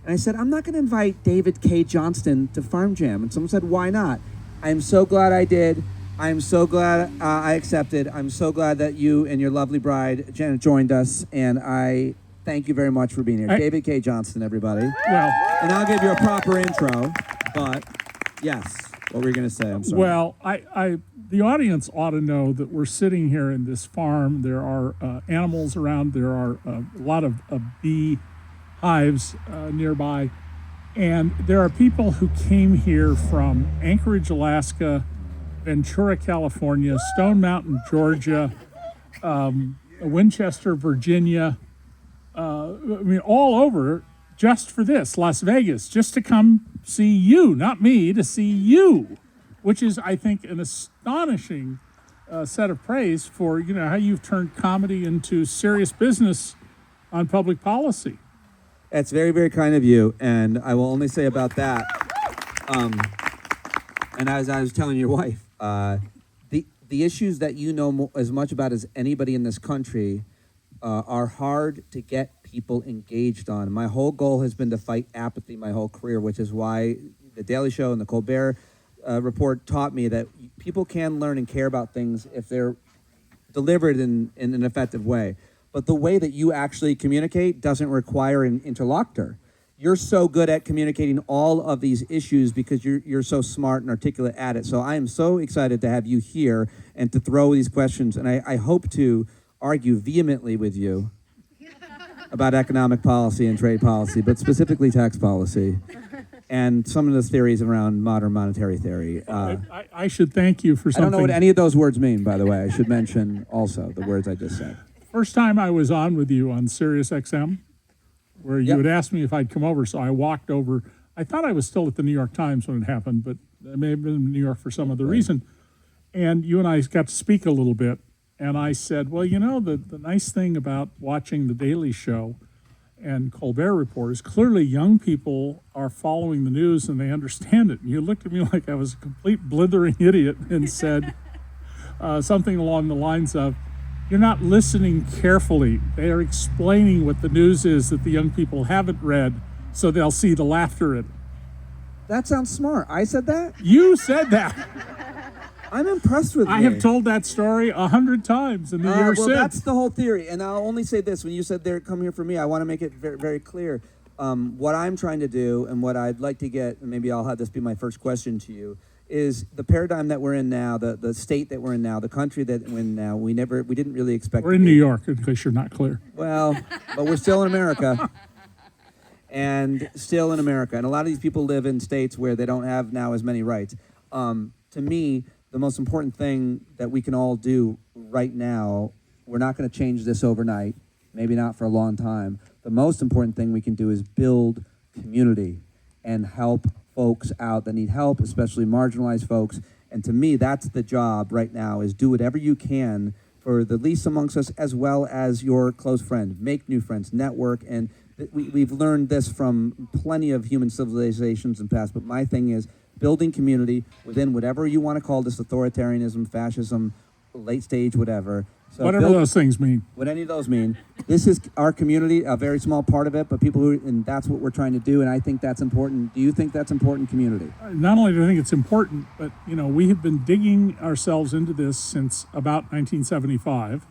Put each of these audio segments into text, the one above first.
And I said, I'm not going to invite David Cay Johnston to Farm Jam. And someone said, why not? I'm so glad I did. I'm so glad I accepted. I'm so glad that you and your lovely bride, Janet, joined us. And I thank you very much for being here. David Cay Johnston, everybody. Well, and I'll give you a proper intro. But, yes, what were you going to say? I'm sorry. Well, the audience ought to know that we're sitting here in this farm. There are animals around. There are a lot of bee hives nearby. And there are people who came here from Anchorage, Alaska, Ventura, California, Stone Mountain, Georgia, Winchester, Virginia, all over just for this, Las Vegas, just to come see you, not me, to see you, which is, I think, an astonishing set of praise for, how you've turned comedy into serious business on public policy. That's very, very kind of you, and I will only say about that. And as I was telling your wife, the issues that you know as much about as anybody in this country are hard to get people engaged on. My whole goal has been to fight apathy my whole career, which is why the Daily Show and the Colbert Report taught me that people can learn and care about things if they're delivered in an effective way. But the way that you actually communicate doesn't require an interlocutor. You're so good at communicating all of these issues because you're so smart and articulate at it. So I am so excited to have you here and to throw these questions. And I hope to argue vehemently with you about economic policy and trade policy, but specifically tax policy and some of the theories around modern monetary theory. I should thank you for something. I don't know what any of those words mean, by the way. I should mention also the words I just said. First time I was on with you on Sirius XM, where you had asked me if I'd come over, so I walked over. I thought I was still at the New York Times when it happened, but I may have been in New York for some other reason. And you and I got to speak a little bit, and I said, well, the nice thing about watching The Daily Show and Colbert Report is clearly young people are following the news and they understand it. And you looked at me like I was a complete blithering idiot and said something along the lines of, you're not listening carefully. They are explaining what the news is that the young people haven't read, so they'll see the laughter in it. That sounds smart. I said that? You said that. I'm impressed with you. I have told that story 100 times in the year since. That's the whole theory. And I'll only say this. When you said they're come here for me, I want to make it very, very clear. What I'm trying to do and what I'd like to get, and maybe I'll have this be my first question to you, is the paradigm that we're in now, the state that we're in now, the country that we're in now, we didn't really expect. We're in New York, in case you're not clear. Well, but we're still in America. And still in America. And a lot of these people live in states where they don't have now as many rights. To me, the most important thing that we can all do right now, we're not going to change this overnight, maybe not for a long time. The most important thing we can do is build community and help folks out that need help, especially marginalized folks. And to me, that's the job right now, is do whatever you can for the least amongst us as well as your close friends. Make new friends, network, and we've learned this from plenty of human civilizations in the past, but my thing is building community within whatever you want to call this, authoritarianism, fascism, late stage, whatever. So whatever those things mean. What any of those mean. This is our community, a very small part of it, but people who, and that's what we're trying to do, and I think that's important. Do you think that's important, community? Not only do I think it's important, but, we have been digging ourselves into this since about 1975.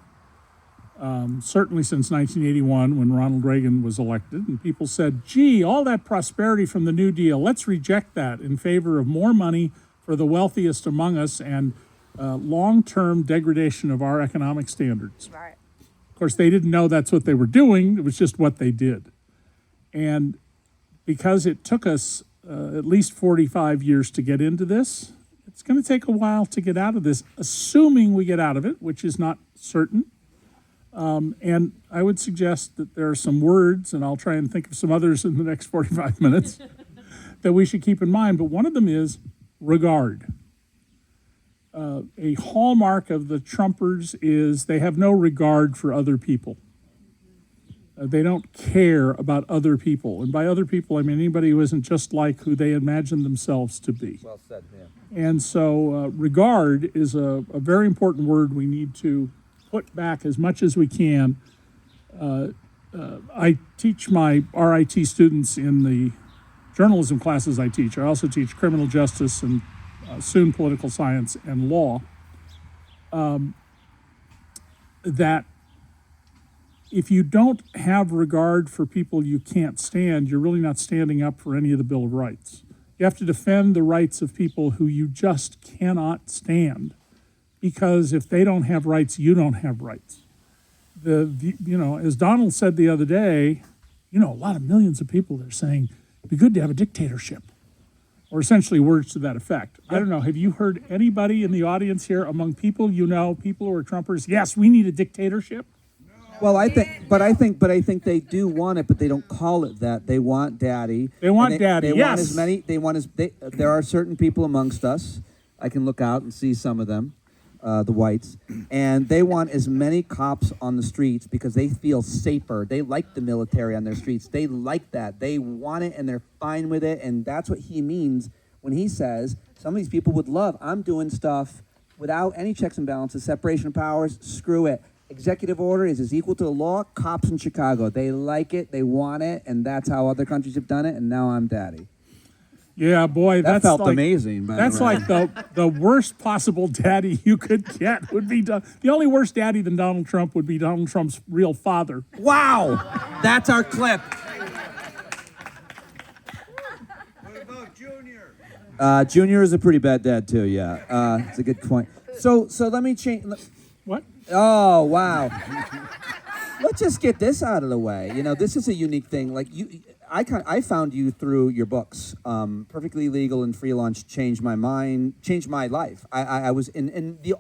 Certainly since 1981 when Ronald Reagan was elected, and people said, gee, all that prosperity from the New Deal, let's reject that in favor of more money for the wealthiest among us and long-term degradation of our economic standards. Right. Of course, they didn't know that's what they were doing. It was just what they did. And because it took us at least 45 years to get into this, it's going to take a while to get out of this, assuming we get out of it, which is not certain. And I would suggest that there are some words, and I'll try and think of some others in the next 45 minutes, that we should keep in mind. But one of them is regard. A hallmark of the Trumpers is they have no regard for other people. They don't care about other people. And by other people, I mean anybody who isn't just like who they imagine themselves to be. Well said, yeah. And so regard is a very important word we need to put back as much as we can I teach my RIT students in the journalism classes I teach. I also teach criminal justice and soon political science and law. That if you don't have regard for people you can't stand, you're really not standing up for any of the Bill of Rights. You have to defend the rights of people who you just cannot stand, because if they don't have rights, you don't have rights. As Donald said the other day, a lot of millions of people are saying it'd be good to have a dictatorship, or essentially words to that effect. I don't know. Have you heard anybody in the audience here, among people people who are Trumpers? Yes, we need a dictatorship. Well, I think they do want it, but they don't call it that. They want daddy. They want daddy. They yes. want there are certain people amongst us. I can look out and see some of them, the whites, and they want as many cops on the streets because they feel safer. They like the military on their streets. They like that. They want it, and they're fine with it. And that's what he means when he says some of these people would love. I'm doing stuff without any checks and balances, separation of powers. Screw it. Executive order is equal to the law. Cops in Chicago, they like it, they want it, and that's how other countries have done it. And now I'm daddy. Yeah, boy, That felt amazing. That's like the worst possible daddy you could get would be the only worse daddy than Donald Trump would be Donald Trump's real father. Wow, that's our clip. What about Junior? Junior is a pretty bad dad too. Yeah, it's a good point. So let me change. What? Oh, wow. Let's just get this out of the way. This is a unique thing. Like I found you through your books. Perfectly Legal and Free Lunch changed my mind, changed my life. I was in the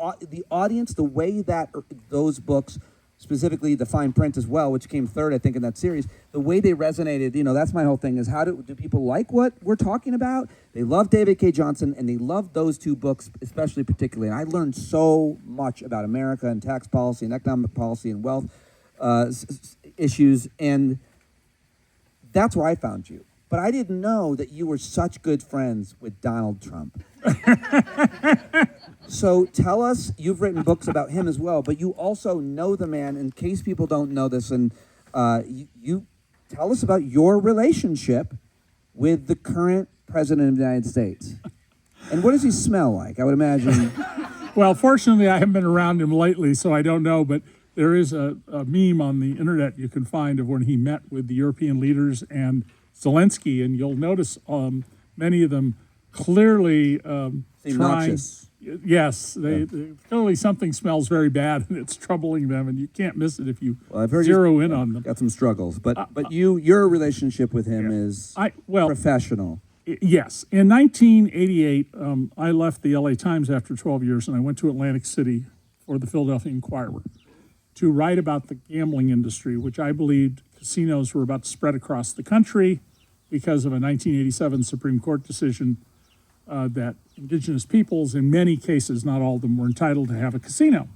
audience, the way that those books, specifically the fine print as well, which came third, I think, in that series, the way they resonated, that's my whole thing, is how do people like what we're talking about? They love David Cay Johnston, and they love those two books, especially particularly. And I learned so much about America and tax policy and economic policy and wealth issues, and that's where I found you. But I didn't know that you were such good friends with Donald Trump. So tell us, you've written books about him as well, but you also know the man, in case people don't know this, and you tell us about your relationship with the current president of the United States. And what does he smell like? I would imagine. Well, fortunately, I haven't been around him lately, so I don't know, but there is a meme on the internet you can find of when he met with the European leaders and Zelensky, and you'll notice many of them clearly Seem trying. noxious. Yes, they clearly something smells very bad, and it's troubling them, and you can't miss it if you I've heard zero in on them. Got some struggles, but your relationship with him is professional. Yes. In 1988, I left the LA Times after 12 years, and I went to Atlantic City for the Philadelphia Inquirer to write about the gambling industry, which I believed casinos were about to spread across the country because of a 1987 Supreme Court decision that indigenous peoples, in many cases, not all of them, were entitled to have a casino.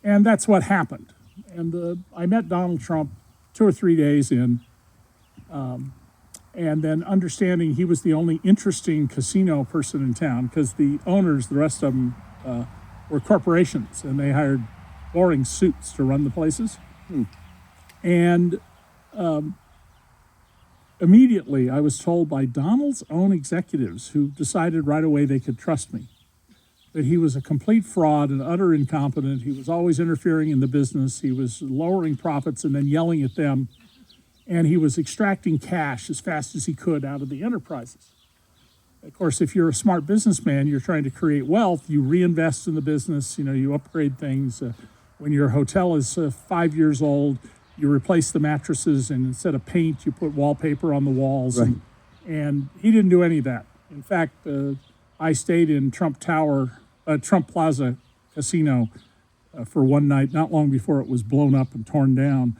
And that's what happened. And I met Donald Trump 2 or 3 days in, and then understanding he was the only interesting casino person in town, because the owners, the rest of them, were corporations, and they hired boring suits to run the places. And immediately I was told by Donald's own executives, who decided right away they could trust me, that he was a complete fraud and utter incompetent. He was always interfering in the business. He was lowering profits and then yelling at them. And he was extracting cash as fast as he could out of the enterprises. Of course, if you're a smart businessman, you're trying to create wealth, you reinvest in the business, you upgrade things. When your hotel is 5 years old, you replace the mattresses, and instead of paint, you put wallpaper on the walls. Right. And he didn't do any of that. In fact, I stayed in Trump Plaza Casino for one night, not long before it was blown up and torn down.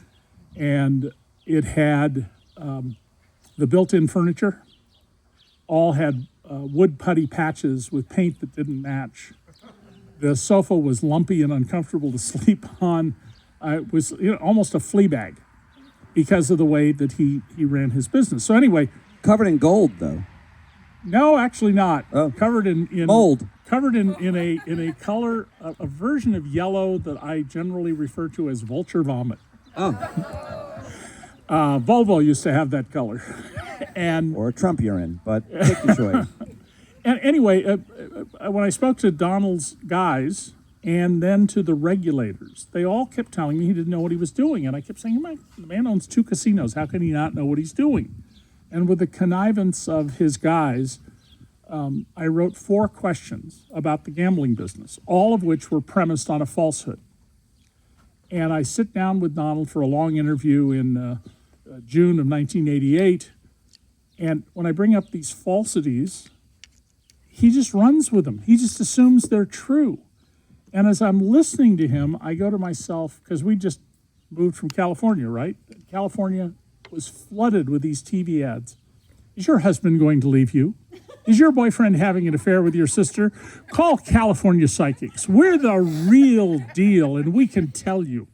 And it had the built-in furniture, all had wood putty patches with paint that didn't match. The sofa was lumpy and uncomfortable to sleep on. It was almost a flea bag because of the way that he ran his business. So anyway. Covered in gold, though. No, actually not. Oh. Covered in mold. Covered in a color, a version of yellow that I generally refer to as vulture vomit. Oh. Volvo used to have that color. And Or Trump urine, but pick your choice. And anyway, when I spoke to Donald's guys and then to the regulators, they all kept telling me he didn't know what he was doing. And I kept saying, the man owns 2 casinos. How can he not know what he's doing? And with the connivance of his guys, I wrote 4 questions about the gambling business, all of which were premised on a falsehood. And I sit down with Donald for a long interview in June of 1988. And when I bring up these falsities, he just runs with them. He just assumes they're true. And as I'm listening to him, I go to myself, because we just moved from California, right? California was flooded with these TV ads. Is your husband going to leave you? Is your boyfriend having an affair with your sister? Call California Psychics. We're the real deal, and we can tell you.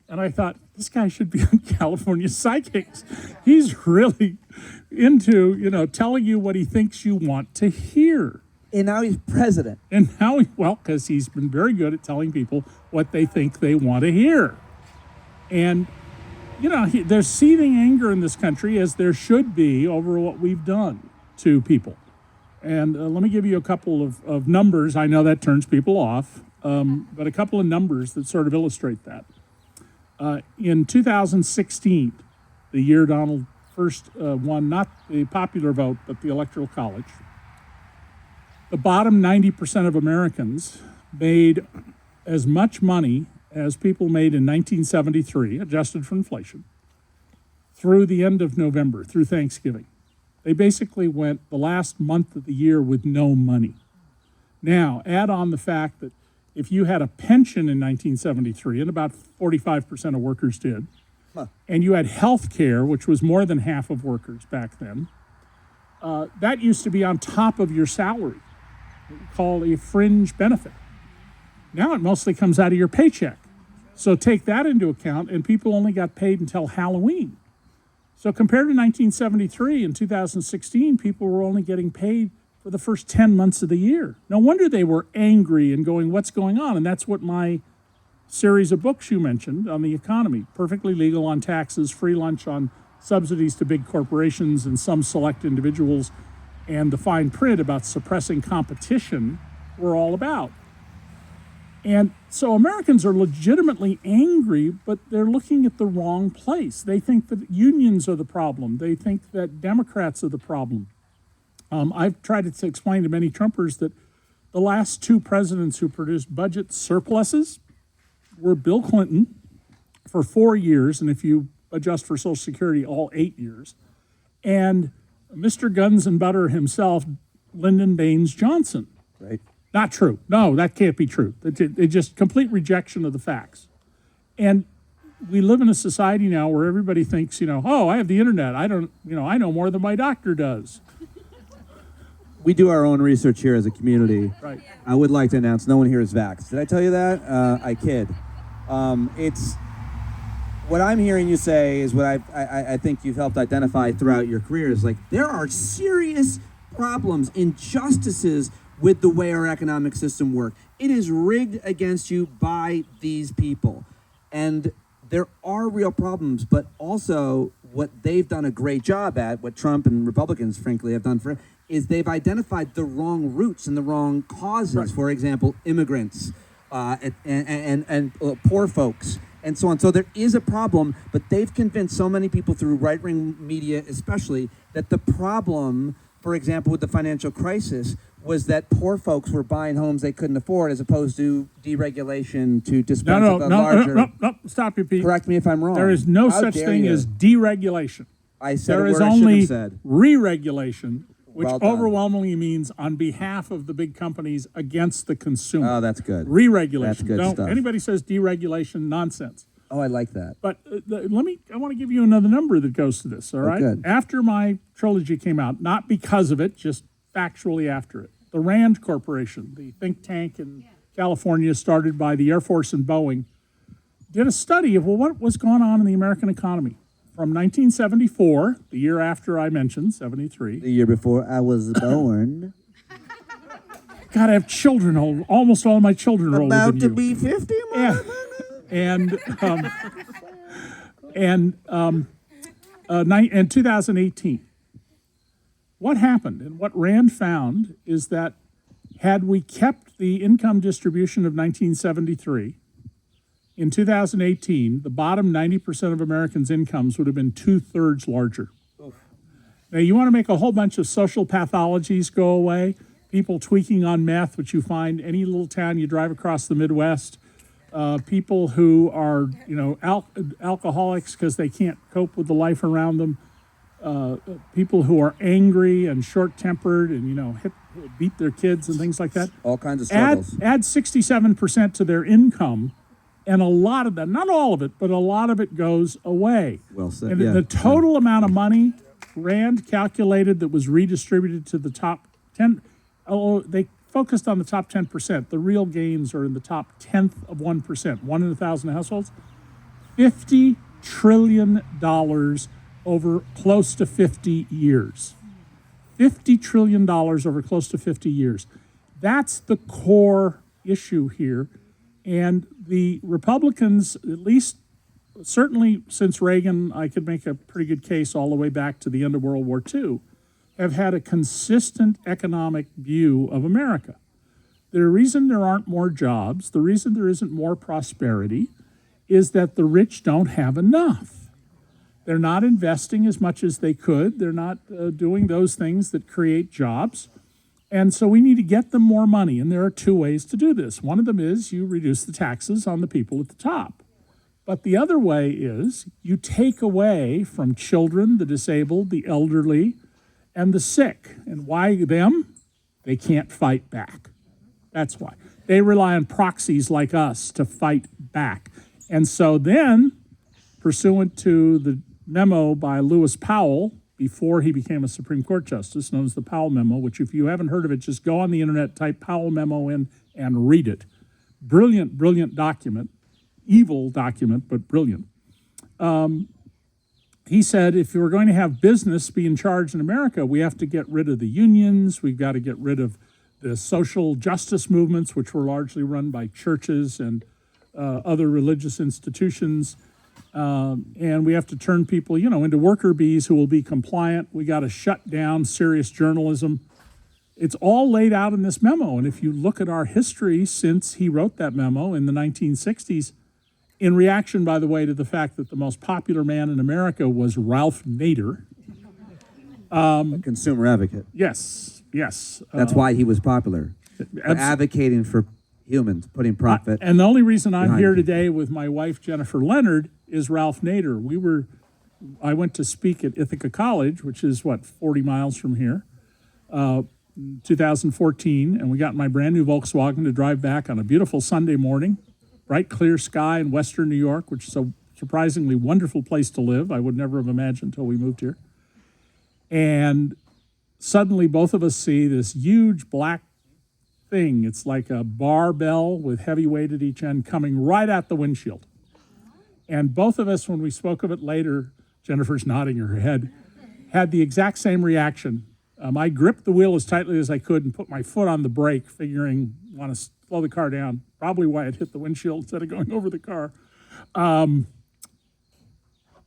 And I thought, this guy should be on California Psychics. He's really into, telling you what he thinks you want to hear. And now he's president. And now, because he's been very good at telling people what they think they want to hear. And, there's seething anger in this country, as there should be, over what we've done to people. And let me give you a couple of numbers. I know that turns people off, but a couple of numbers that sort of illustrate that. In 2016, the year Donald first won not the popular vote, but the Electoral College, the bottom 90% of Americans made as much money as people made in 1973, adjusted for inflation, through the end of November, through Thanksgiving. They basically went the last month of the year with no money. Now, add on the fact that if you had a pension in 1973, and about 45% of workers did, and you had health care, which was more than half of workers back then, that used to be on top of your salary, called a fringe benefit. Now it mostly comes out of your paycheck. So take that into account, and people only got paid until Halloween. So compared to 1973, in 2016, people were only getting paid for the first 10 months of the year. No wonder they were angry and going, what's going on? And that's what my series of books you mentioned on the economy, Perfectly Legal on Taxes, Free Lunch on Subsidies to Big Corporations and Some Select Individuals, and the fine print about suppressing competition were all about. And so Americans are legitimately angry, but they're looking at the wrong place. They think that unions are the problem. They think that Democrats are the problem. I've tried to explain to many Trumpers that the last 2 presidents who produced budget surpluses were Bill Clinton for 4 years, and if you adjust for Social Security, all 8 years, and Mr. Guns and Butter himself, Lyndon Baines Johnson. Right. Not true. No, that can't be true. It's just complete rejection of the facts. And we live in a society now where everybody thinks, oh, I have the internet. I know more than my doctor does. We do our own research here as a community. Right. I would like to announce no one here is vaxxed. Did I tell you that? I kid. It's what I'm hearing you say is what I think you've helped identify throughout your career is like there are serious problems, injustices with the way our economic system works. It is rigged against you by these people. And there are real problems, but also what they've done a great job at, what Trump and Republicans, frankly, have done is they've identified the wrong roots and the wrong causes. Right. For example, immigrants and poor folks and so on. So there is a problem, but they've convinced so many people through right-wing media especially that the problem, for example, with the financial crisis was that poor folks were buying homes they couldn't afford as opposed to deregulation to dispense with a larger... No, stop you, Pete. Correct me if I'm wrong. There is no such thing as deregulation. I said there a is word I only shouldn't have said. Re-regulation, which Well done. overwhelmingly means on behalf of the big companies against the consumer. Oh, that's good. Re-regulation. That's good stuff. Anybody says deregulation, nonsense. Oh, I like that. But I want to give you another number that goes to this, all right? Good. After my trilogy came out, not because of it, just factually after it, the RAND Corporation, the think tank in California started by the Air Force and Boeing, did a study of, what was going on in the American economy. From 1974, the year after I mentioned, 73. The year before I was born. God, I have children, almost all my children are older than you. About to be 50, Yeah. motherfucker. in 2018. What happened and what Rand found is that had we kept the income distribution of 1973, in 2018, the bottom 90% of Americans' incomes would have been 2/3 larger. Now, you want to make a whole bunch of social pathologies go away, people tweaking on meth, which you find any little town you drive across the Midwest, people who are, alcoholics because they can't cope with the life around them, people who are angry and short-tempered and, beat their kids and things like that. All kinds of struggles. Add 67% to their income, and a lot of that, not all of it, but a lot of it goes away. Well said, And yeah. the total amount of money Rand calculated that was redistributed to the top 10, they focused on the top 10%. The real gains are in the top 10th of 1%, 1 in 1,000 households. $50 trillion over close to 50 years. $50 trillion over close to 50 years. That's the core issue here. And the Republicans, at least certainly since Reagan, I could make a pretty good case all the way back to the end of World War II, have had a consistent economic view of America. The reason there aren't more jobs, the reason there isn't more prosperity, is that the rich don't have enough. They're not investing as much as they could. They're not doing those things that create jobs. And so we need to get them more money. And there are two ways to do this. One of them is you reduce the taxes on the people at the top. But the other way is you take away from children, the disabled, the elderly, and the sick. And why them? They can't fight back. That's why. They rely on proxies like us to fight back. And so then, pursuant to the memo by Lewis Powell, before he became a Supreme Court justice, known as the Powell Memo, which if you haven't heard of it, just go on the internet, type Powell Memo in, and read it. Brilliant, brilliant document. Evil document, but brilliant. He said, if we're going to have business be in charge in America, we have to get rid of the unions. We've got to get rid of the social justice movements, which were largely run by churches and other religious institutions. And we have to turn people, into worker bees who will be compliant. We got to shut down serious journalism. It's all laid out in this memo. And if you look at our history since he wrote that memo in the 1960s, in reaction, by the way, to the fact that the most popular man in America was Ralph Nader. A consumer advocate. Yes. That's why he was popular. For advocating for humans, putting profit. And the only reason I'm behind here people. today with my wife, Jennifer Leonard, is Ralph Nader. I went to speak at Ithaca College, which is 40 miles from here, 2014, and we got in my brand new Volkswagen to drive back on a beautiful Sunday morning, bright clear sky in western New York, which is a surprisingly wonderful place to live. I would never have imagined until we moved here. And suddenly both of us see this huge black thing. It's like a barbell with heavy weight at each end coming right at the windshield. And both of us, when we spoke of it later, Jennifer's nodding her head, had the exact same reaction. I gripped the wheel as tightly as I could and put my foot on the brake, figuring want to slow the car down, probably why it hit the windshield instead of going over the car.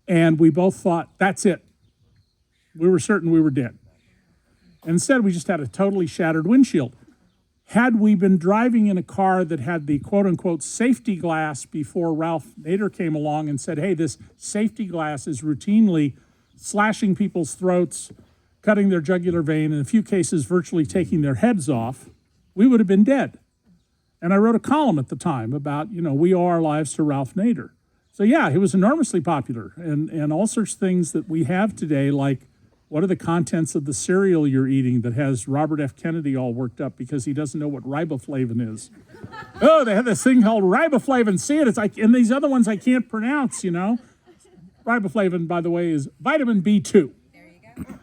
And we both thought, that's it. We were certain we were dead. Instead, we just had a totally shattered windshield. Had we been driving in a car that had the quote-unquote safety glass before Ralph Nader came along and said, hey, this safety glass is routinely slashing people's throats, cutting their jugular vein, in a few cases virtually taking their heads off, we would have been dead. And I wrote a column at the time about, we owe our lives to Ralph Nader. So yeah, he was enormously popular. And all sorts of things that we have today, like what are the contents of the cereal you're eating that has Robert F. Kennedy all worked up because he doesn't know what riboflavin is? Oh, they have this thing called riboflavin. See it? It's like, and these other ones I can't pronounce, Riboflavin, by the way, is vitamin B2. There you go.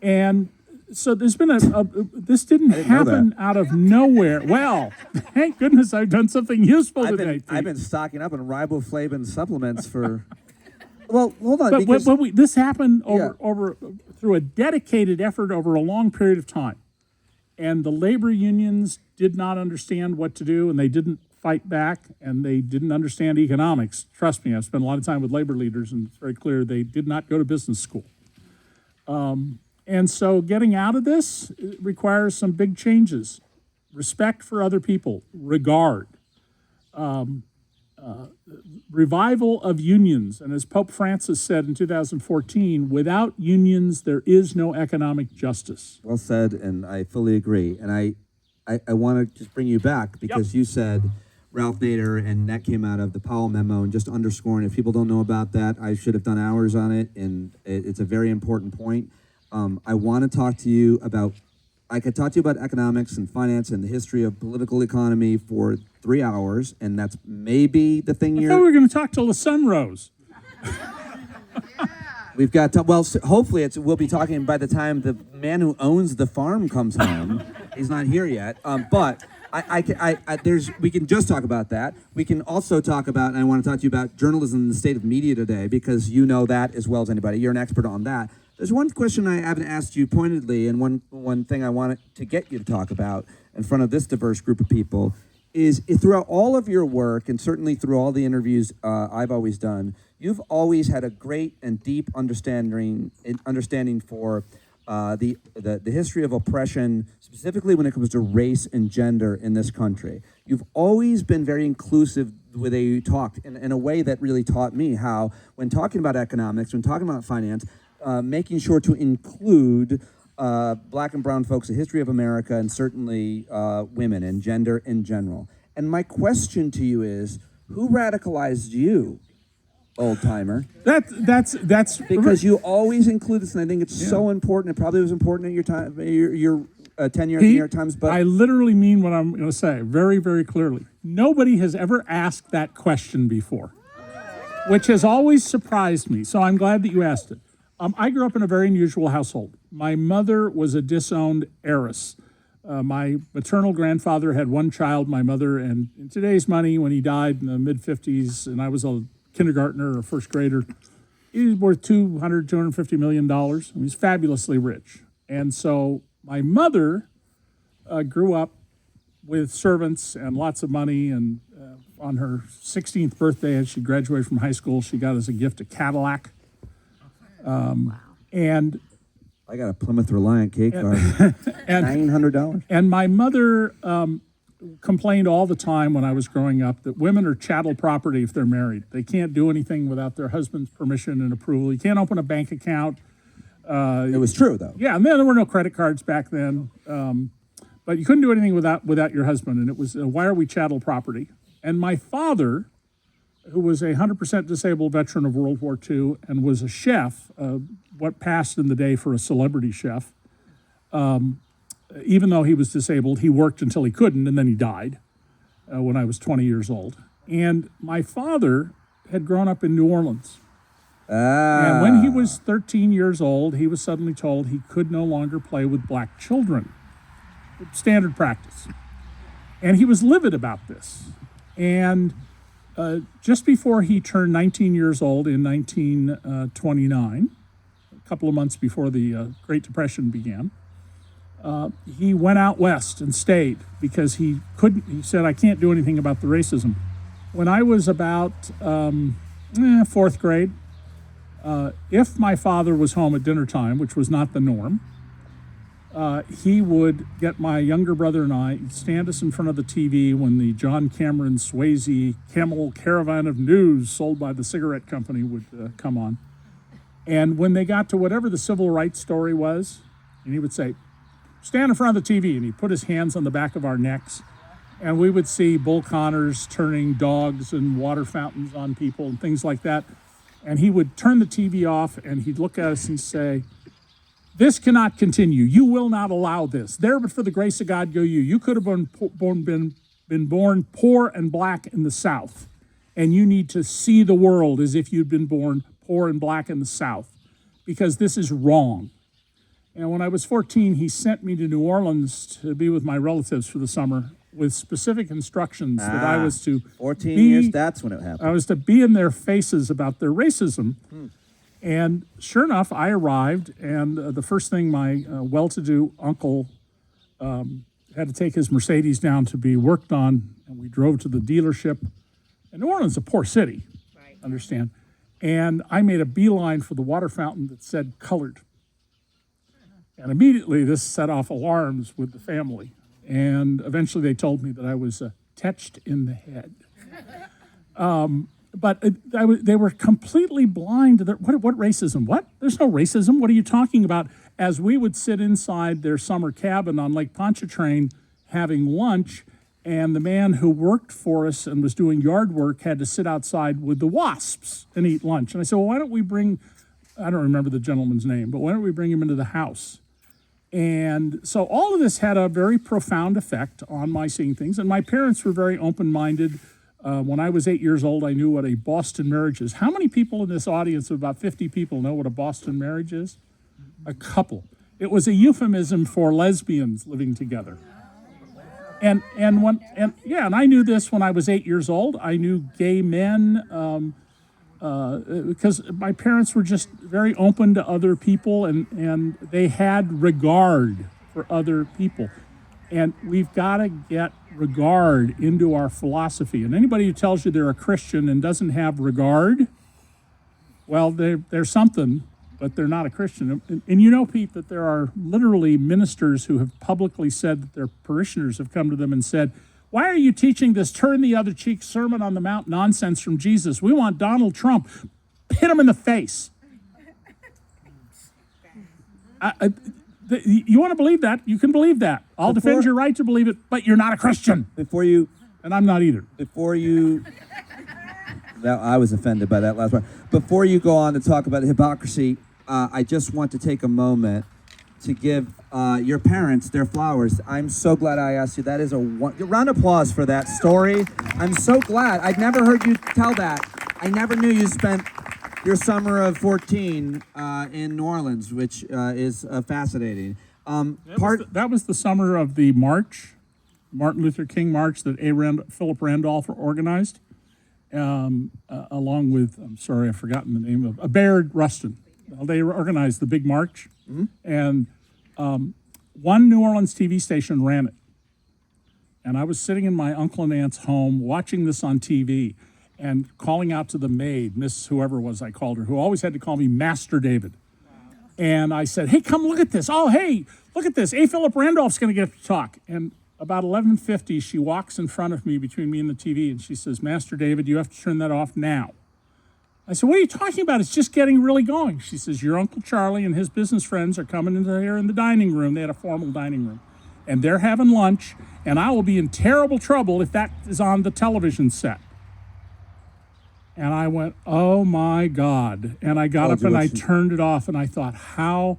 And so there's been this didn't happen out of nowhere. Well, thank goodness I've done something useful today. I've been stocking up on riboflavin supplements for. Well, hold on. But this happened over through a dedicated effort over a long period of time, and the labor unions did not understand what to do, and they didn't fight back, and they didn't understand economics. Trust me, I've spent a lot of time with labor leaders, and it's very clear they did not go to business school. And so getting out of this requires some big changes. Respect for other people, regard, revival of unions. And as Pope Francis said in 2014, without unions, there is no economic justice. Well said, and I fully agree. And I want to just bring you back because you said Ralph Nader, and that came out of the Powell memo, and just underscoring, if people don't know about that, I should have done hours on it, and it's a very important point. I want to talk to you about, I could talk to you about economics and finance and the history of political economy for 3 hours, and that's maybe the thing I you're... thought we were going to talk till the sun rose. We've got, hopefully we'll be talking by the time the man who owns the farm comes home. He's not here yet, but we can just talk about that. We can also talk about, and I want to talk to you about journalism and the state of media today, because you know that as well as anybody. You're an expert on that. There's one question I haven't asked you pointedly, and one thing I wanted to get you to talk about in front of this diverse group of people is throughout all of your work, and certainly through all the interviews I've always done, you've always had a great and deep understanding for the history of oppression, specifically when it comes to race and gender in this country. You've always been very inclusive the way you talked, in a way that really taught me how, when talking about economics, when talking about finance, making sure to include black and brown folks, the history of America, and certainly women and gender in general. And my question to you is, who radicalized you, old timer? That's Because you always include this, and I think it's so important. It probably was important at your time, your tenure at the New York Times. But I literally mean what I'm going to say very, very clearly. Nobody has ever asked that question before, which has always surprised me. So I'm glad that you asked it. I grew up in a very unusual household. My mother was a disowned heiress. My maternal grandfather had one child, my mother, and in today's money, when he died in the mid-50s, and I was a kindergartner or first grader, he was worth $250 million. He was fabulously rich. And so my mother grew up with servants and lots of money, and on her 16th birthday, as she graduated from high school, she got as a gift a Cadillac. And I got a Plymouth Reliant cake car, $900. And my mother complained all the time when I was growing up that women are chattel property if they're married. They can't do anything without their husband's permission and approval. You can't open a bank account. It was true, though. Yeah, and there were no credit cards back then. But you couldn't do anything without your husband, and it was, why are we chattel property? And my father, who was a 100% disabled veteran of World War II and was a chef, what passed in the day for a celebrity chef, even though he was disabled, he worked until he couldn't, and then he died when I was 20 years old. And my father had grown up in New Orleans. And when he was 13 years old, he was suddenly told he could no longer play with black children. Standard practice. And he was livid about this. And just before he turned 19 years old in 1929, a couple of months before the Great Depression began, he went out west and stayed because he said, I can't do anything about the racism. When I was about fourth grade, if my father was home at dinner time, which was not the norm, he would get my younger brother and I, stand us in front of the TV when the John Cameron Swayze Camel Caravan of News sold by the cigarette company would come on. And when they got to whatever the civil rights story was, and he would say, stand in front of the TV, and he'd put his hands on the back of our necks, and we would see Bull Connors turning dogs and water fountains on people and things like that. And he would turn the TV off, and he'd look at us and say, this cannot continue. You will not allow this. There, but for the grace of God, go you. You could have been born poor and black in the South, and you need to see the world as if you'd been born poor and black in the South, because this is wrong. And when I was 14, he sent me to New Orleans to be with my relatives for the summer with specific instructions that I was to 14 years, that's when it happened. I was to be in their faces about their racism. And sure enough, I arrived, and the first thing my well-to-do uncle had to take his Mercedes down to be worked on, and we drove to the dealership. And New Orleans is a poor city, understand? And I made a beeline for the water fountain that said colored. And immediately this set off alarms with the family. And eventually they told me that I was touched in the head. But they were completely blind to what racism? What? There's no racism. What are you talking about? As we would sit inside their summer cabin on Lake Pontchartrain having lunch, and the man who worked for us and was doing yard work had to sit outside with the wasps and eat lunch. And I said, well, why don't we bring, I don't remember the gentleman's name, but why don't we bring him into the house? And so all of this had a very profound effect on my seeing things. And my parents were very open-minded. When I was 8 years old, I knew what a Boston marriage is. How many people in this audience, of about 50 people, know what a Boston marriage is? A couple. It was a euphemism for lesbians living together. And I knew this when I was 8 years old. I knew gay men because my parents were just very open to other people, and they had regard for other people. And we've got to get regard into our philosophy. And anybody who tells you they're a Christian and doesn't have regard, well, they're something, but they're not a Christian. And you know, Pete, that there are literally ministers who have publicly said that their parishioners have come to them and said, why are you teaching this turn the other cheek Sermon on the Mount nonsense from Jesus? We want Donald Trump. Hit him in the face. You want to believe that? You can believe that. I'll defend your right to believe it, but you're not a Christian. And I'm not either. I was offended by that last part. Before you go on to talk about hypocrisy, I just want to take a moment to give your parents their flowers. I'm so glad I asked you. That is a round of applause for that story. I'm so glad. I'd never heard you tell that. I never knew you spent your summer of 14 in New Orleans, which is fascinating. That was the summer of the march, Martin Luther King march that Philip Randolph organized, along with, I'm sorry, I've forgotten the name of, Bayard Rustin. They organized the big march, and one New Orleans TV station ran it. And I was sitting in my uncle and aunt's home watching this on TV and calling out to the maid, Miss whoever was I called her, who always had to call me Master David. And I said, hey, come look at this. Oh, hey, look at this. A. Philip Randolph's going to get to talk. And about 11:50, she walks in front of me, between me and the TV, and she says, Master David, you have to turn that off now. I said, what are you talking about? It's just getting really going. She says, your Uncle Charlie and his business friends are coming into here in the dining room. They had a formal dining room. And they're having lunch, and I will be in terrible trouble if that is on the television set. And I went, oh my God. And I got up and I turned it off, and I thought, how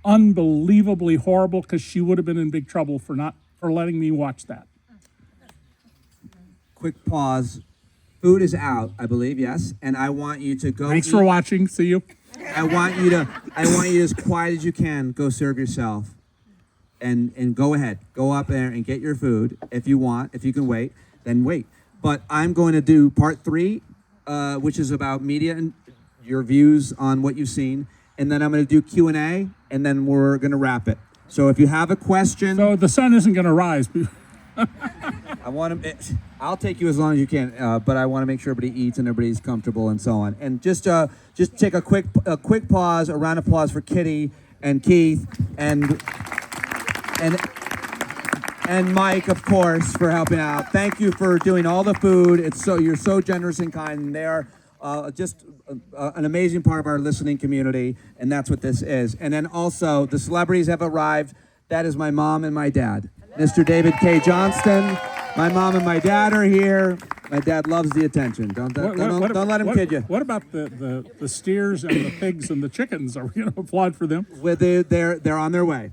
unbelievably horrible, because she would have been in big trouble for letting me watch that. Quick pause. Food is out, I believe, yes. And I want you to go. Thanks for watching. See you. I want you as quiet as you can, go serve yourself. And go ahead. Go up there and get your food if you want. If you can wait, then wait. But I'm going to do part 3, which is about media and your views on what you've seen. And then I'm going to do Q&A, and then we're going to wrap it. So if you have a question... So the sun isn't going to rise. I'll take you as long as you can, but I want to make sure everybody eats and everybody's comfortable and so on. And just take a quick pause, a round of applause for Kitty and Keith and Mike, of course, for helping out. Thank you for doing all the food. You're so generous and kind. And they are just an amazing part of our listening community, and that's what this is. And then also, the celebrities have arrived. That is my mom and my dad. Mr. David Cay Johnston. My mom and my dad are here. My dad loves the attention. Don't let him kid you. What about the steers and the pigs and the chickens? Are we going to applaud for them? Well, they're on their way.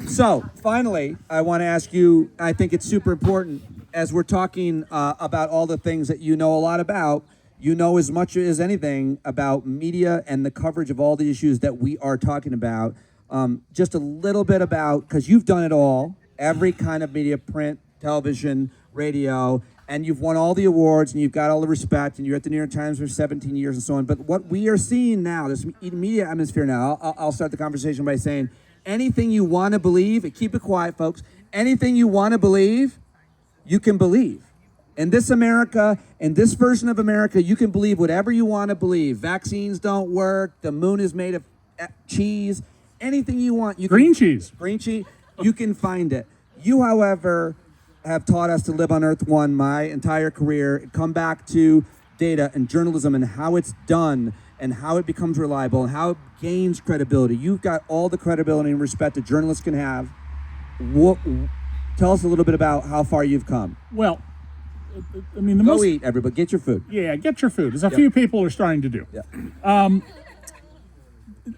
So finally, I want to ask you, I think it's super important, as we're talking about all the things that you know a lot about, you know as much as anything about media and the coverage of all the issues that we are talking about. Just a little bit about, because you've done it all, every kind of media, print, television, radio, and you've won all the awards, and you've got all the respect, and you're at the New York Times for 17 years and so on. But what we are seeing now, this media atmosphere now, I'll start the conversation by saying, anything you want to believe, keep it quiet, folks, anything you want to believe, you can believe. In this America, in this version of America, you can believe whatever you want to believe. Vaccines don't work, the moon is made of cheese. anything you want. You Green can, cheese. Green cheese. You can find it. You, however, have taught us to live on Earth One my entire career. Come back to data and journalism and how it's done and how it becomes reliable and how it gains credibility. You've got all the credibility and respect a journalist can have. Tell us a little bit about how far you've come. Well, I mean, Go eat, everybody. Get your food. Yeah, get your food, as a few people are starting to do. Yeah.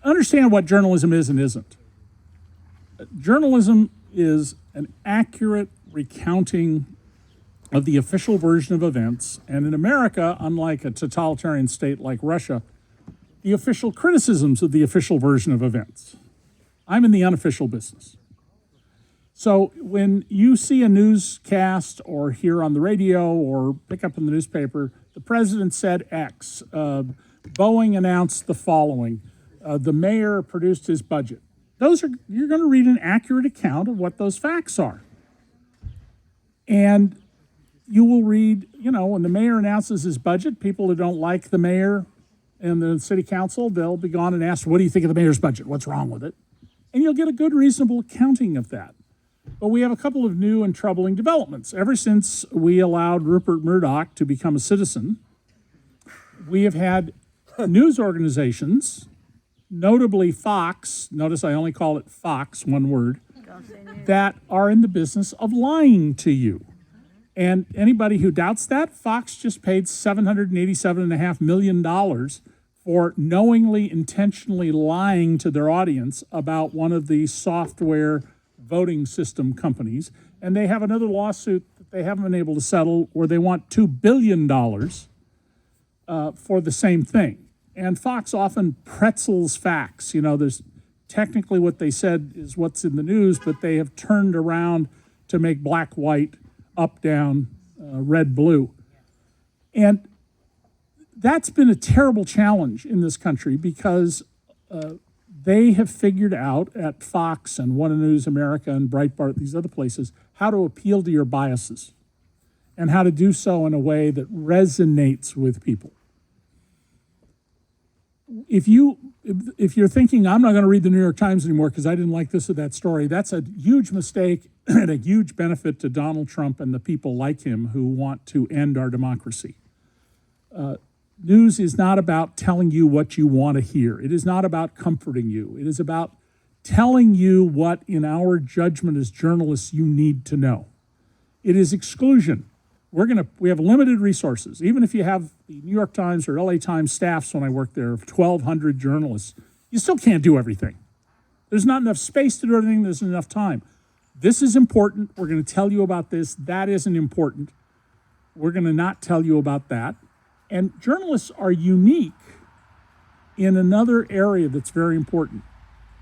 Understand what journalism is and isn't. Journalism is an accurate recounting of the official version of events, and in America, unlike a totalitarian state like Russia, the official criticisms of the official version of events. I'm in the unofficial business. So when you see a newscast or hear on the radio or pick up in the newspaper, the president said X, Boeing announced the following, the mayor produced his budget. You're going to read an accurate account of what those facts are. And you will read, when the mayor announces his budget, people who don't like the mayor and the city council, they'll be gone and ask, what do you think of the mayor's budget? What's wrong with it? And you'll get a good, reasonable accounting of that. But we have a couple of new and troubling developments. Ever since we allowed Rupert Murdoch to become a citizen, we have had news organizations, notably Fox, notice I only call it Fox, one word, that are in the business of lying to you. And anybody who doubts that, Fox just paid $787.5 million for knowingly, intentionally lying to their audience about one of the software voting system companies. And they have another lawsuit that they haven't been able to settle where they want $2 billion for the same thing. And Fox often pretzels facts. There's technically what they said is what's in the news, but they have turned around to make black, white, up, down, red, blue. And that's been a terrible challenge in this country because they have figured out at Fox and One News America and Breitbart, these other places, how to appeal to your biases and how to do so in a way that resonates with people. If you're thinking, I'm not going to read the New York Times anymore because I didn't like this or that story, that's a huge mistake and a huge benefit to Donald Trump and the people like him who want to end our democracy. News is not about telling you what you want to hear. It is not about comforting you. It is about telling you what, in our judgment as journalists, you need to know. It is exclusion. We have limited resources. Even if you have the New York Times or LA Times staffs when I worked there of 1,200 journalists, you still can't do everything. There's not enough space to do everything. There's enough time. This is important. We're going to tell you about this. That isn't important. We're going to not tell you about that. And journalists are unique in another area that's very important.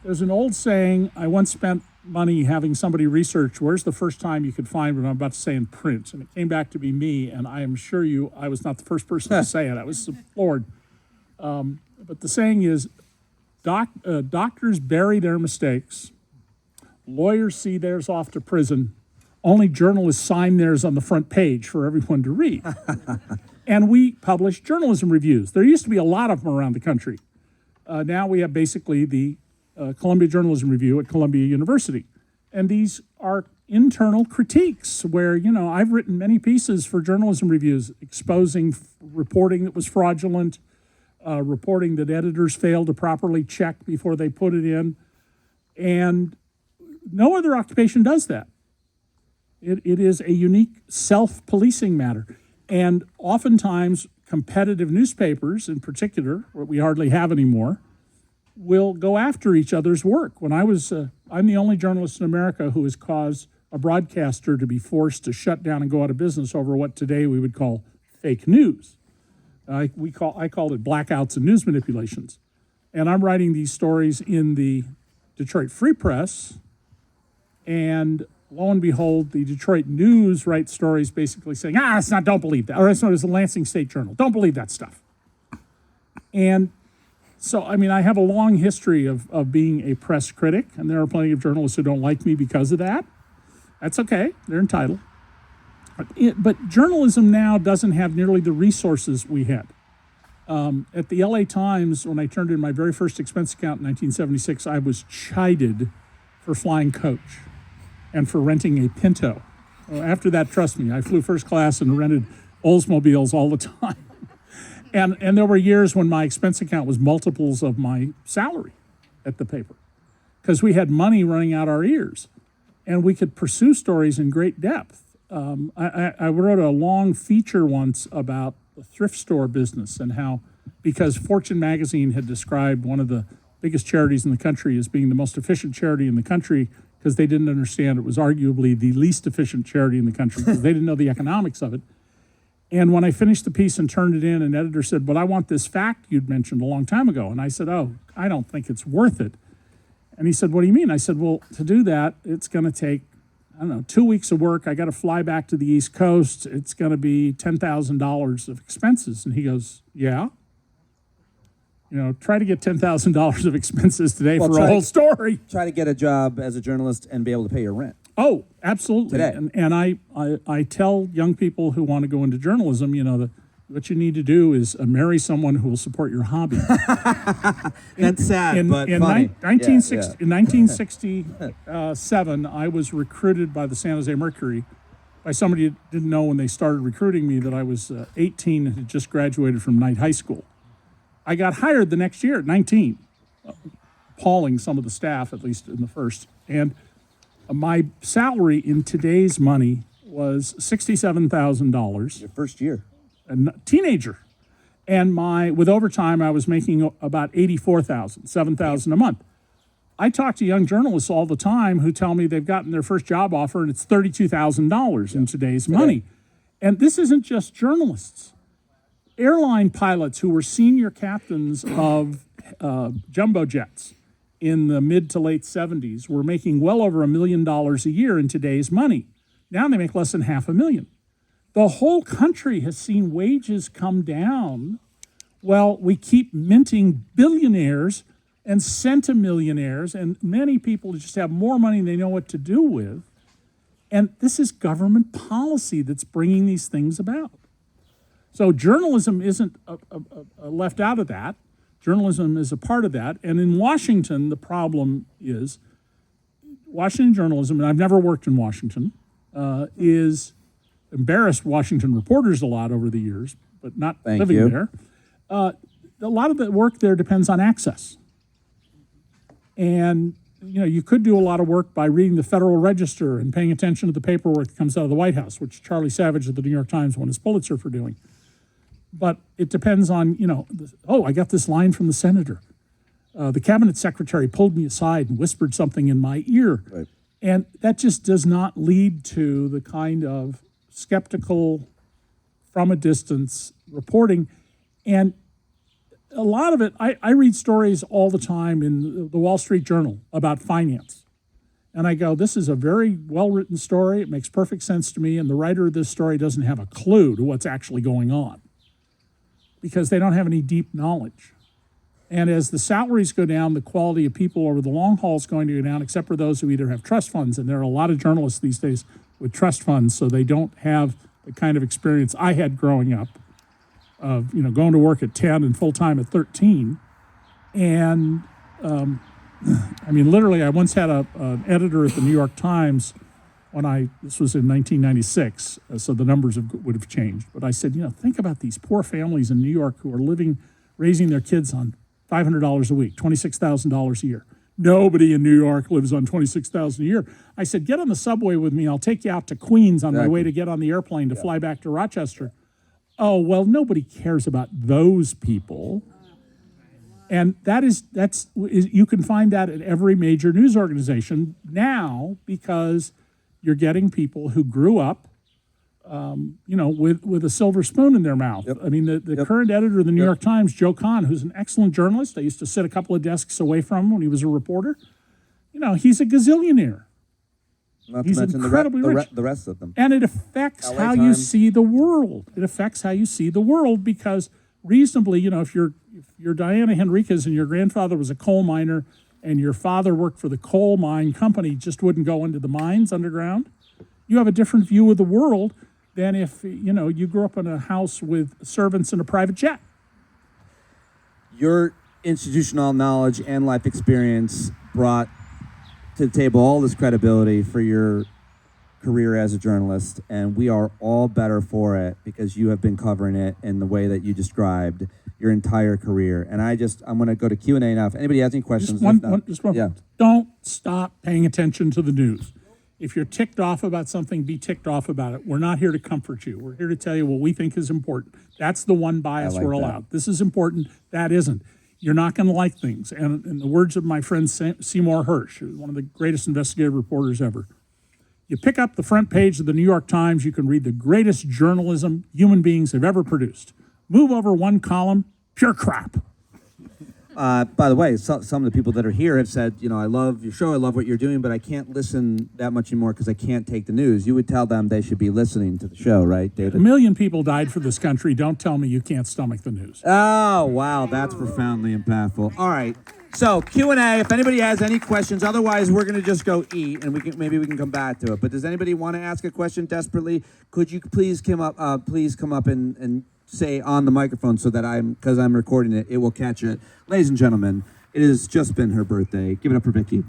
There's an old saying, I once spent money having somebody research, where's the first time you could find what I'm about to say in print? And it came back to be me, and I am sure I was not the first person to say it. I was floored. But the saying is, doctors bury their mistakes, lawyers see theirs off to prison, only journalists sign theirs on the front page for everyone to read. And we publish journalism reviews. There used to be a lot of them around the country. Now we have basically the Columbia Journalism Review at Columbia University. And these are internal critiques where, I've written many pieces for journalism reviews exposing reporting that was fraudulent, reporting that editors failed to properly check before they put it in. And no other occupation does that. It is a unique self-policing matter. And oftentimes, competitive newspapers in particular, what we hardly have anymore, will go after each other's work. I'm the only journalist in America who has caused a broadcaster to be forced to shut down and go out of business over what today we would call fake news. I called it blackouts and news manipulations. And I'm writing these stories in the Detroit Free Press, and lo and behold, the Detroit News writes stories basically saying, don't believe that. Or it's known as the Lansing State Journal. Don't believe that stuff. And so, I have a long history of being a press critic, and there are plenty of journalists who don't like me because of that. That's okay. They're entitled. But journalism now doesn't have nearly the resources we had. At the LA Times, when I turned in my very first expense account in 1976, I was chided for flying coach and for renting a Pinto. Well, after that, trust me, I flew first class and rented Oldsmobiles all the time. And there were years when my expense account was multiples of my salary at the paper because we had money running out our ears and we could pursue stories in great depth. I wrote a long feature once about the thrift store business and how, because Fortune magazine had described one of the biggest charities in the country as being the most efficient charity in the country because they didn't understand it was arguably the least efficient charity in the country because they didn't know the economics of it. And when I finished the piece and turned it in, an editor said, "But I want this fact you'd mentioned a long time ago." And I said, "Oh, I don't think it's worth it." And he said, "What do you mean?" I said, "Well, to do that, it's going to take, I don't know, 2 weeks of work. I got to fly back to the East Coast. It's going to be $10,000 of expenses." And he goes, "Yeah? You know, try to get $10,000 of expenses today for a whole story." Try to get a job as a journalist and be able to pay your rent. Oh, absolutely. Today. And I tell young people who want to go into journalism, you know, what you need to do is marry someone who will support your hobby. That's sad, but in funny. 1960, in 1967, I was recruited by the San Jose Mercury by somebody who didn't know when they started recruiting me that I was 18 and had just graduated from Knight High School. I got hired the next year at 19, appalling some of the staff, at least in the first. And my salary in today's money was $67,000. Your first year. A teenager. And with overtime, I was making about $84,000, $7,000 a month. I talk to young journalists all the time who tell me they've gotten their first job offer and it's $32,000 in today's money. And this isn't just journalists. Airline pilots who were senior captains of jumbo jets in the mid to late 70s were making well over $1 million a year in today's money. Now they make less than $500,000. The whole country has seen wages come down. Well, we keep minting billionaires and centimillionaires, and many people just have more money than they know what to do with. And this is government policy that's bringing these things about. So journalism isn't left out of that. Journalism is a part of that. And in Washington, the problem is Washington journalism, and I've never worked in Washington, is embarrassed Washington reporters a lot over the years, but not living there. A lot of the work there depends on access. And, you know, you could do a lot of work by reading the Federal Register and paying attention to the paperwork that comes out of the White House, which Charlie Savage of the New York Times won his Pulitzer for doing. But it depends on, you know, I got this line from the senator. The cabinet secretary pulled me aside and whispered something in my ear. Right. And that just does not lead to the kind of skeptical, from a distance reporting. And a lot of it, I read stories all the time in the Wall Street Journal about finance. And I go, this is a very well-written story. It makes perfect sense to me. And the writer of this story doesn't have a clue to what's actually going on because they don't have any deep knowledge. And as the salaries go down, the quality of people over the long haul is going to go down, except for those who either have trust funds. And there are a lot of journalists these days with trust funds, so they don't have the kind of experience I had growing up of, you know, going to work at 10 and full-time at 13. And, I mean, literally, I once had an editor at the New York Times this was in 1996, so the numbers would have changed. But I said, you know, think about these poor families in New York who are raising their kids on $500 a week, $26,000 a year. Nobody in New York lives on $26,000 a year. I said, get on the subway with me. I'll take you out to Queens on my way to get on the airplane to fly back to Rochester. Oh, well, nobody cares about those people. And you can find that at every major news organization now because you're getting people who grew up, you know, with a silver spoon in their mouth. Yep. I mean, the current editor of the New York Times, Joe Kahn, who's an excellent journalist. I used to sit a couple of desks away from him when he was a reporter. You know, he's a gazillionaire. He's incredibly rich. The rest of them. And it affects how you see the world. It affects how you see the world because reasonably, you know, if you're Diana Henriquez and your grandfather was a coal miner and your father worked for the coal mine company, just wouldn't go into the mines underground, you have a different view of the world than if, you know, you grew up in a house with servants and a private jet. your institutional knowledge and life experience brought to the table all this credibility for your career as a journalist, and we are all better for it because you have been covering it in the way that you described your entire career. And I'm going to go to Q&A now. If anybody has any questions, Just one. Yeah. Don't stop paying attention to the news. If you're ticked off about something, be ticked off about it. We're not here to comfort you. We're here to tell you what we think is important. That's the one bias I like we're that. allowed. This is important. That isn't. You're not going to like things. And in the words of my friend Seymour Hersh, who's one of the greatest investigative reporters ever, you pick up the front page of the New York Times, you can read the greatest journalism human beings have ever produced. Move over one column, pure crap. By the way, some of the people that are here have said, I love your show, I love what you're doing, but I can't listen that much anymore because I can't take the news. You would tell them they should be listening to the show, right, David? 1 million people died for this country. Don't tell me you can't stomach the news. Oh, wow, that's profoundly impactful. All right, so Q&A, if anybody has any questions, otherwise we're going to just go eat, and maybe we can come back to it. But does anybody want to ask a question desperately? Could you please come up and say on the microphone so that because I'm recording it, it will catch it. Ladies and gentlemen, it has just been her birthday. Give it up for Vicky.